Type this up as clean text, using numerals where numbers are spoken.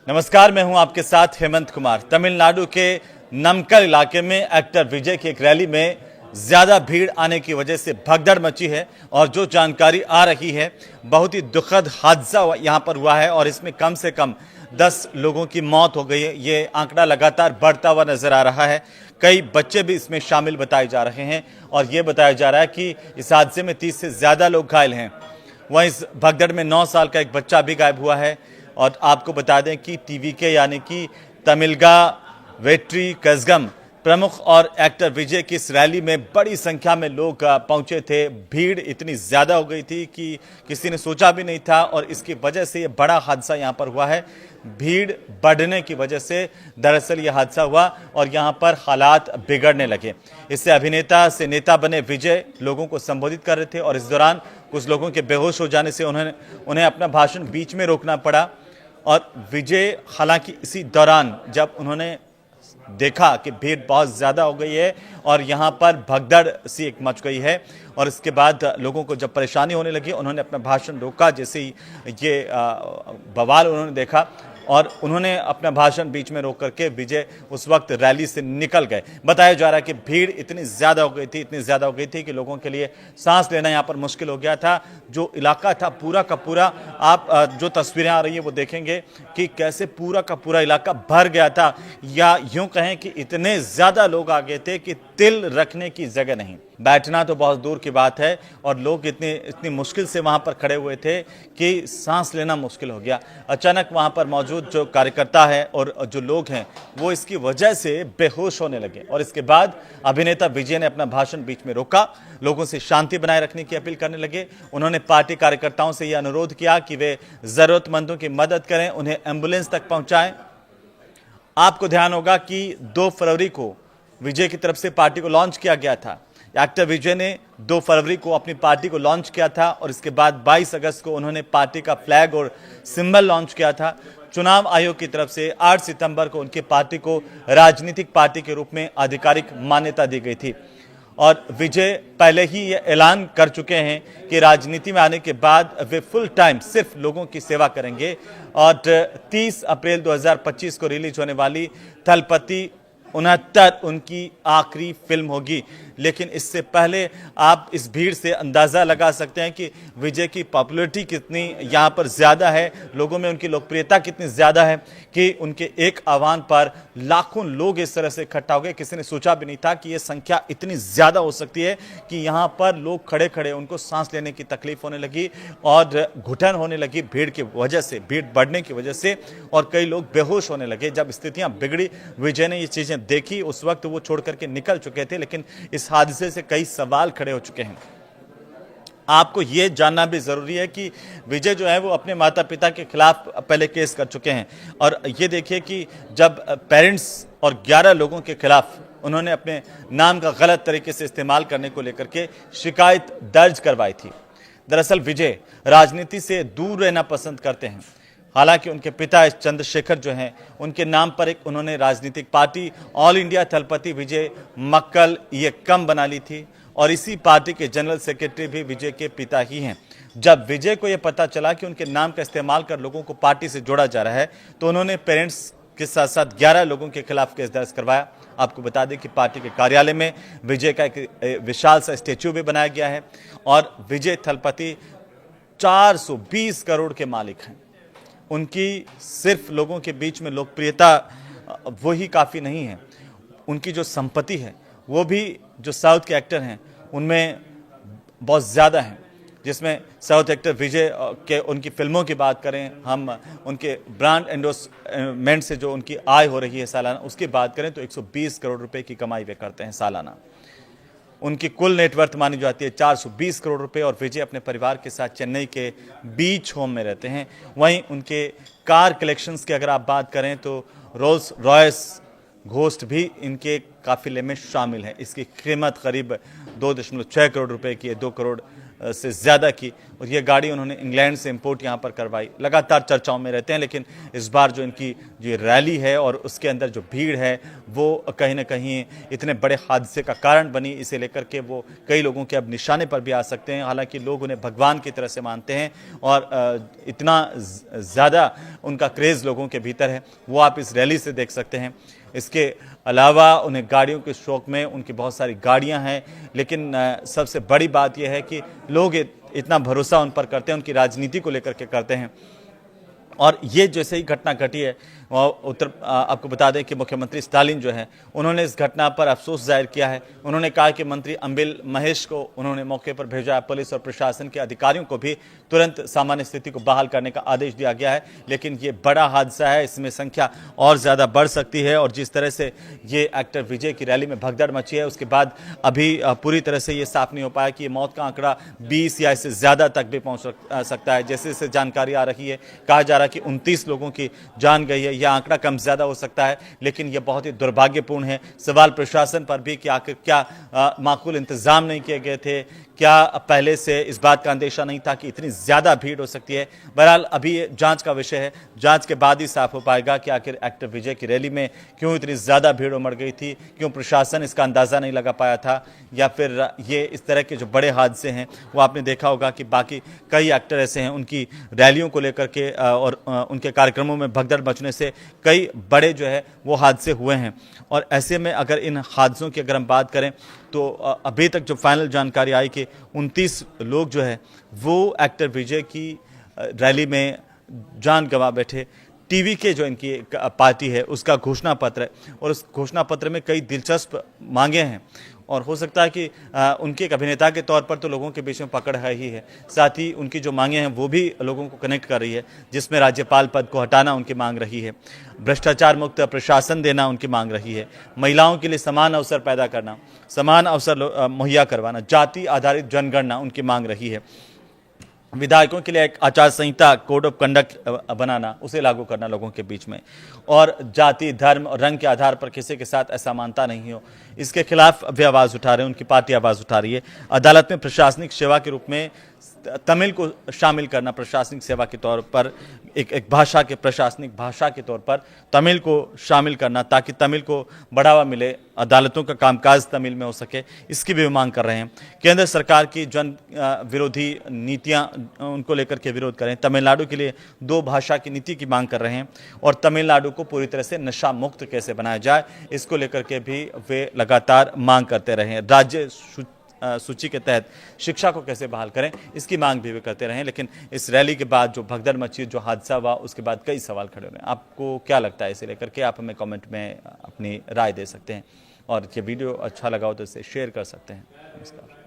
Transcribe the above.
नमस्कार, मैं हूं आपके साथ हेमंत कुमार। तमिलनाडु के नमक्कल इलाके में एक्टर विजय की एक रैली में ज्यादा भीड़ आने की वजह से भगदड़ मची है और जो जानकारी आ रही है बहुत ही दुखद हादसा यहां पर हुआ है और इसमें कम से कम 10 लोगों की मौत हो गई है। ये आंकड़ा लगातार बढ़ता हुआ नजर आ रहा है। कई बच्चे भी इसमें शामिल बताए जा रहे हैं और ये बताया जा रहा है कि इस हादसे में 30 से ज्यादा लोग घायल हैं। वहीं इस भगदड़ में 9 साल का एक बच्चा भी गायब हुआ है। और आपको बता दें कि टीवीके यानी कि तमिलगा वेट्री कज़गम प्रमुख और एक्टर विजय की इस रैली में बड़ी संख्या में लोग पहुंचे थे। भीड़ इतनी ज़्यादा हो गई थी कि किसी ने सोचा भी नहीं था और इसकी वजह से ये बड़ा हादसा यहां पर हुआ है। भीड़ बढ़ने की वजह से दरअसल ये हादसा हुआ और यहां पर हालात बिगड़ने लगे। इससे अभिनेता से नेता बने विजय लोगों को संबोधित कर रहे थे और इस दौरान कुछ लोगों के बेहोश हो जाने से उन्हें अपना भाषण बीच में रोकना पड़ा। और विजय हालांकि इसी दौरान जब उन्होंने देखा कि भीड़ बहुत ज़्यादा हो गई है और यहाँ पर भगदड़ सी एक मच गई है और इसके बाद लोगों को जब परेशानी होने लगी उन्होंने अपना भाषण रोका। जैसे ही ये बवाल उन्होंने देखा और उन्होंने अपना भाषण बीच में रोक करके विजय उस वक्त रैली से निकल गए। बताया जा रहा है कि भीड़ इतनी ज़्यादा हो गई थी कि लोगों के लिए सांस लेना यहाँ पर मुश्किल हो गया था। जो इलाका था पूरा का पूरा, आप जो तस्वीरें आ रही है वो देखेंगे कि कैसे पूरा का पूरा इलाका भर गया था, या यूं कहें कि इतने ज़्यादा लोग आ गए थे कि तिल रखने की जगह नहीं, बैठना तो बहुत दूर की बात है। और लोग इतनी मुश्किल से वहां पर खड़े हुए थे कि सांस लेना मुश्किल हो गया। अचानक वहां पर मौजूद जो कार्यकर्ता है और जो लोग हैं वो इसकी वजह से बेहोश होने लगे और इसके बाद अभिनेता विजय ने अपना भाषण बीच में रोका, लोगों से शांति बनाए रखने की अपील करने लगे। उन्होंने पार्टी कार्यकर्ताओं से यह अनुरोध किया कि वे जरूरतमंदों की मदद करें, उन्हें एम्बुलेंस तक पहुंचाएं। आपको ध्यान होगा कि 2 फरवरी को विजय की तरफ से पार्टी को लॉन्च किया गया था। एक्टर विजय ने 2 फरवरी को अपनी पार्टी को लॉन्च किया था और इसके बाद 22 अगस्त को उन्होंने पार्टी का फ्लैग और सिंबल लॉन्च किया था। चुनाव आयोग की तरफ से 8 सितंबर को उनकी पार्टी को राजनीतिक पार्टी के रूप में आधिकारिक मान्यता दी गई थी और विजय पहले ही ये ऐलान कर चुके हैं कि राजनीति में आने के बाद वे फुल टाइम सिर्फ लोगों की सेवा करेंगे। और 30 अप्रैल 2025 को रिलीज होने वाली थलपति 69 उनकी आखिरी फिल्म होगी। लेकिन इससे पहले आप इस भीड़ से अंदाज़ा लगा सकते हैं कि विजय की पॉपुलैरिटी कितनी यहाँ पर ज़्यादा है, लोगों में उनकी लोकप्रियता कितनी ज़्यादा है कि उनके एक आह्वान पर लाखों लोग इस तरह से इकट्ठा हो गए। किसी ने सोचा भी नहीं था कि ये संख्या इतनी ज़्यादा हो सकती है कि यहाँ पर लोग खड़े खड़े उनको सांस लेने की तकलीफ होने लगी और घुटन होने लगी भीड़ की वजह से, भीड़ बढ़ने की वजह से, और कई लोग बेहोश होने लगे। जब स्थितियाँ बिगड़ी, विजय ने ये चीज़ें देखी, उस वक्त वो छोड़ करके निकल चुके थे। लेकिन इस हादसे से कई सवाल खड़े हो चुके हैं। आपको यह जानना भी जरूरी है कि विजय जो है वो अपने माता पिता के खिलाफ पहले केस कर चुके हैं और ये देखिए कि जब पेरेंट्स और 11 लोगों के खिलाफ उन्होंने अपने नाम का गलत तरीके से इस्तेमाल करने को लेकर के शिकायत दर्ज करवाई थी। दरअसल विजय राजनीति से दूर रहना पसंद करते हैं। हालांकि उनके पिता चंद्रशेखर जो हैं उनके नाम पर एक उन्होंने राजनीतिक पार्टी ऑल इंडिया थलपति विजय मक्कल इयक्कम बना ली थी और इसी पार्टी के जनरल सेक्रेटरी भी विजय के पिता ही हैं। जब विजय को यह पता चला कि उनके नाम का इस्तेमाल कर लोगों को पार्टी से जोड़ा जा रहा है तो उन्होंने पेरेंट्स के साथ साथ 11 लोगों के खिलाफ केस दर्ज करवाया। आपको बता दें कि पार्टी के कार्यालय में विजय का एक विशाल सा स्टेच्यू भी बनाया गया है और विजय थलपति 420 करोड़ के मालिक हैं। उनकी सिर्फ लोगों के बीच में लोकप्रियता वो ही काफ़ी नहीं है, उनकी जो संपत्ति है वो भी जो साउथ के एक्टर हैं उनमें बहुत ज़्यादा है। जिसमें साउथ एक्टर विजय के उनकी फिल्मों की बात करें, हम उनके ब्रांड एंडोर्समेंट से जो उनकी आय हो रही है सालाना उसकी बात करें तो 120 करोड़ रुपए की कमाई वे करते हैं सालाना। उनकी कुल नेटवर्थ मानी जाती है 420 करोड़ रुपए और विजय अपने परिवार के साथ चेन्नई के बीच होम में रहते हैं। वहीं उनके कार कलेक्शंस की अगर आप बात करें तो रोल्स रॉयस घोस्ट भी इनके काफिले में शामिल है। इसकी कीमत करीब 2.6 करोड़ रुपए की है, 2 करोड़ से ज़्यादा की और ये गाड़ी उन्होंने इंग्लैंड से इंपोर्ट यहाँ पर करवाई। लगातार चर्चाओं में रहते हैं, लेकिन इस बार जो इनकी जो रैली है और उसके अंदर जो भीड़ है वो कहीं ना कहीं इतने बड़े हादसे का कारण बनी, इसे लेकर के वो कई लोगों के अब निशाने पर भी आ सकते हैं। हालांकि लोग उन्हें भगवान की तरह से मानते हैं और इतना ज़्यादा उनका क्रेज़ लोगों के भीतर है, वो आप इस रैली से देख सकते हैं। इसके अलावा उन्हें गाड़ियों के शौक में उनकी बहुत सारी गाड़ियां हैं, लेकिन सबसे बड़ी बात यह है कि लोग इतना भरोसा उन पर करते हैं, उनकी राजनीति को लेकर के करते हैं। और ये जैसे ही घटना घटी है आपको बता दें कि मुख्यमंत्री स्टालिन जो है उन्होंने इस घटना पर अफसोस जाहिर किया है। उन्होंने कहा कि मंत्री अंबिल महेश को उन्होंने मौके पर भेजा है। पुलिस और प्रशासन के अधिकारियों को भी तुरंत सामान्य स्थिति को बहाल करने का आदेश दिया गया है। लेकिन ये बड़ा हादसा है, इसमें संख्या और ज़्यादा बढ़ सकती है और जिस तरह से ये एक्टर विजय की रैली में भगदड़ मची है उसके बाद अभी पूरी तरह से ये साफ नहीं हो पाया कि ये मौत का आंकड़ा 20 या इससे ज़्यादा तक भी पहुँच सकता है। जैसे जैसे जानकारी आ रही है, कहा जा रहा है कि 29 लोगों की जान गई है। यह आंकड़ा कम ज्यादा हो सकता है, लेकिन यह बहुत ही दुर्भाग्यपूर्ण है। सवाल प्रशासन पर भी कि आखिर क्या माकूल इंतजाम नहीं किए गए थे, क्या पहले से इस बात का अंदेशा नहीं था कि इतनी ज्यादा भीड़ हो सकती है। बहरहाल अभी जांच का विषय है, जांच के बाद ही साफ हो पाएगा कि आखिर एक्टर विजय की रैली में क्यों इतनी ज्यादा भीड़ उमड़ गई थी, क्यों प्रशासन इसका अंदाजा नहीं लगा पाया था, या फिर ये इस तरह के जो बड़े हादसे हैं वो आपने देखा होगा कि बाकी कई एक्टर ऐसे हैं उनकी रैलियों को लेकर के और उनके कार्यक्रमों में भगदड़ मचने से कई बड़े जो है वो हादसे हुए हैं। और ऐसे में अगर इन हादसों की अगर हम बात करें तो अभी तक जो फाइनल जानकारी आई कि 29 लोग जो है वो एक्टर विजय की रैली में जान गंवा बैठे। टीवी के जो इनकी पार्टी है उसका घोषणा पत्र है और उस घोषणा पत्र में कई दिलचस्प मांगे हैं और हो सकता है कि उनके एक अभिनेता के तौर पर तो लोगों के बीच में पकड़ है ही है, साथ ही उनकी जो मांगे हैं वो भी लोगों को कनेक्ट कर रही है, जिसमें राज्यपाल पद को हटाना उनकी मांग रही है, भ्रष्टाचार मुक्त प्रशासन देना उनकी मांग रही है, महिलाओं के लिए समान अवसर पैदा करना, समान अवसर मुहैया करवाना, जाति आधारित जनगणना उनकी मांग रही है, विधायकों के लिए एक आचार संहिता कोड ऑफ कंडक्ट बनाना, उसे लागू करना लोगों के बीच में, और जाति धर्म और रंग के आधार पर किसी के साथ असमानता नहीं हो, इसके खिलाफ वे आवाज़ उठा रहे हैं, उनकी पार्टी आवाज़ उठा रही है। अदालत में प्रशासनिक सेवा के रूप में तमिल को शामिल करना, प्रशासनिक सेवा के तौर पर एक भाषा के प्रशासनिक भाषा के तौर पर तमिल को शामिल करना ताकि तमिल को बढ़ावा मिले, अदालतों का कामकाज तमिल में हो सके, इसकी भी मांग कर रहे हैं। केंद्र सरकार की जन विरोधी नीतियां उनको लेकर के विरोध करें, तमिलनाडु के लिए 2 भाषा की नीति की मांग कर रहे हैं और तमिलनाडु को पूरी तरह से नशा मुक्त कैसे बनाया जाए इसको लेकर के भी वे लगातार मांग करते रहे। राज्य सूची के तहत शिक्षा को कैसे बहाल करें इसकी मांग भी वे करते रहे। लेकिन इस रैली के बाद जो भगदड़ मची, जो हादसा हुआ, उसके बाद कई सवाल खड़े हो रहे हैं। आपको क्या लगता है इसे लेकर के? आप हमें कमेंट में अपनी राय दे सकते हैं और ये वीडियो अच्छा लगा हो तो इसे शेयर कर सकते हैं। नमस्कार।